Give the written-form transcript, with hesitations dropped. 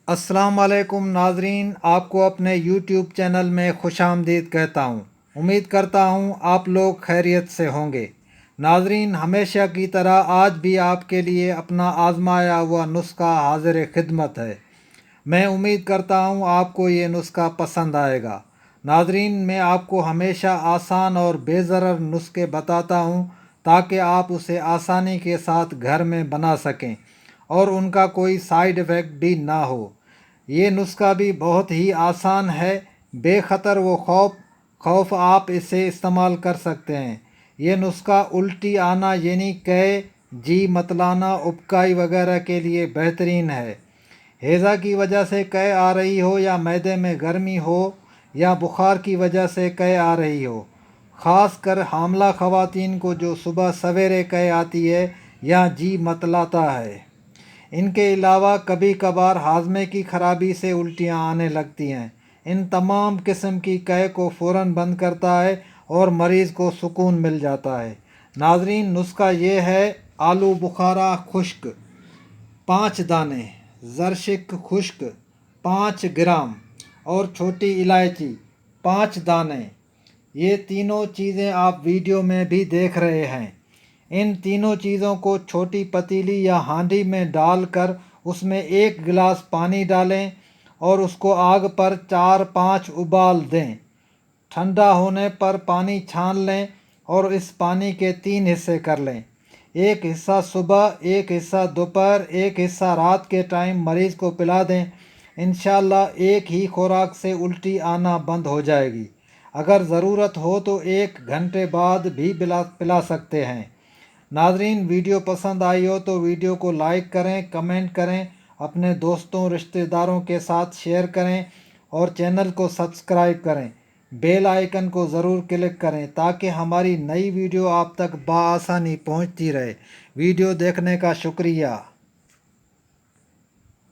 السلام علیکم ناظرین، آپ کو اپنے یوٹیوب چینل میں خوش آمدید کہتا ہوں۔ امید کرتا ہوں آپ لوگ خیریت سے ہوں گے۔ ناظرین، ہمیشہ کی طرح آج بھی آپ کے لیے اپنا آزمایا ہوا نسخہ حاضر خدمت ہے۔ میں امید کرتا ہوں آپ کو یہ نسخہ پسند آئے گا۔ ناظرین، میں آپ کو ہمیشہ آسان اور بے ضرر نسخے بتاتا ہوں تاکہ آپ اسے آسانی کے ساتھ گھر میں بنا سکیں اور ان کا کوئی سائیڈ ایفیکٹ بھی نہ ہو۔ یہ نسخہ بھی بہت ہی آسان ہے، بے خطر و خوف آپ اسے استعمال کر سکتے ہیں۔ یہ نسخہ الٹی آنا یعنی قے، جی متلانا، ابکائی وغیرہ کے لیے بہترین ہے۔ ہیضہ کی وجہ سے قے آ رہی ہو یا معدے میں گرمی ہو یا بخار کی وجہ سے قے آ رہی ہو، خاص کر حاملہ خواتین کو جو صبح سویرے قے آتی ہے یا جی متلاتا ہے۔ ان کے علاوہ کبھی کبھار ہاضمے کی خرابی سے الٹیاں آنے لگتی ہیں۔ ان تمام قسم کی قے کو فوراً بند کرتا ہے اور مریض کو سکون مل جاتا ہے۔ ناظرین، نسخہ یہ ہے: آلو بخارا خشک 5 دانے، زرشک خشک 5 گرام اور چھوٹی الائچی 5 دانے۔ یہ تینوں چیزیں آپ ویڈیو میں بھی دیکھ رہے ہیں۔ ان تینوں چیزوں کو چھوٹی پتیلی یا ہانڈی میں ڈال کر اس میں 1 گلاس پانی ڈالیں اور اس کو آگ پر 4-5 ابال دیں۔ ٹھنڈا ہونے پر پانی چھان لیں اور اس پانی کے 3 حصے کر لیں۔ ایک حصہ صبح، ایک حصہ دوپہر، ایک حصہ رات کے ٹائم مریض کو پلا دیں۔ انشاءاللہ ایک ہی خوراک سے الٹی آنا بند ہو جائے گی۔ اگر ضرورت ہو تو 1 گھنٹے بعد بھی پلا سکتے ہیں۔ ناظرین، ویڈیو پسند آئی ہو تو ویڈیو کو لائک کریں، کمنٹ کریں، اپنے دوستوں رشتہ داروں کے ساتھ شیئر کریں اور چینل کو سبسکرائب کریں۔ بیل آئیکن کو ضرور کلک کریں تاکہ ہماری نئی ویڈیو آپ تک بآسانی پہنچتی رہے۔ ویڈیو دیکھنے کا شکریہ۔